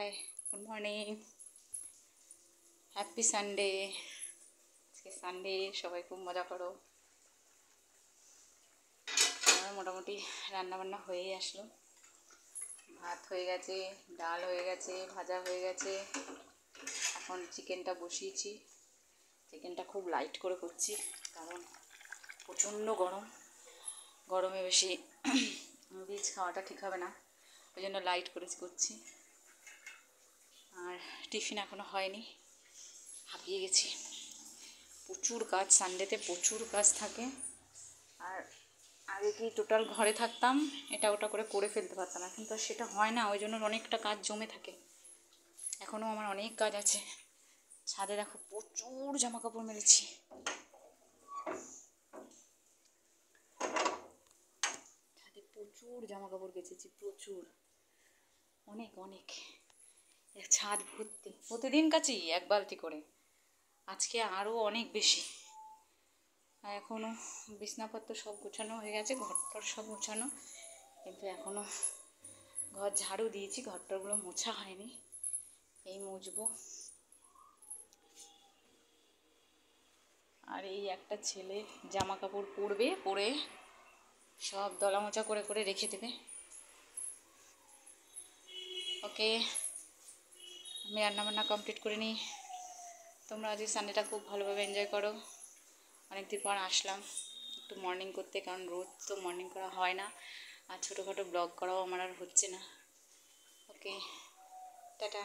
High, good morning, happy Sunday. আজকে Sunday, সবাই খুব মজা করো। আমার মোটামুটি রান্নাবান্না হয়েই আসলো। ভাত হয়ে গেছে, ডাল হয়ে গেছে, ভাজা হয়ে গেছে। এখন চিকেনটা বসিয়েছি। চিকেনটা খুব লাইট করে করছি, কারণ প্রচণ্ড গরম। গরমে বেশি রিচ খাওয়াটা ঠিক হবে না, ওই জন্য লাইট করে করছি। আর টিফিন এখনও হয়নি, হাঁপিয়ে গেছি। প্রচুর কাজ, সানডেতে প্রচুর কাজ থাকে। আর আগে কি টোটাল ঘরে থাকতাম, এটা ওটা করে ফেলতে পারতাম, এখন তো সেটা হয় না, ওই জন্য অনেকটা কাজ জমে থাকে। এখনও আমার অনেক কাজ আছে। ছাদে দেখো প্রচুর জামা কাপড় মেলেছি। ছাদে প্রচুর জামা কাপড় কেচেছি, প্রচুর, অনেক অনেক। ছাদ ভর্তি, প্রতিদিন কাচি এক বালতি করে, আজকে আরও অনেক বেশি। আর এখনও বিছনাপত্র সব গোছানো হয়ে গেছে, ঘরটর সব গোছানো, কিন্তু এখনও ঘর ঝাড়ু দিয়েছি, ঘরটরগুলো মোছা হয়নি, এই মুছবো। আর এই একটা ছেলে জামা কাপড় পরবে, পরে সব দলা মোচা করে রেখে দেবে। ওকে, আমি রান্নাবান্না কমপ্লিট করে নিই। তোমরা আজকে সানডেটা খুব ভালোভাবে এনজয় করো। অনেকদিন পর আসলাম একটু মর্নিং করতে, কারণ রোজ তো মর্নিং করা হয় না, আর ছোটোখাটো ব্লগ করাও আমার আর হচ্ছে না। ওকে, টাটা।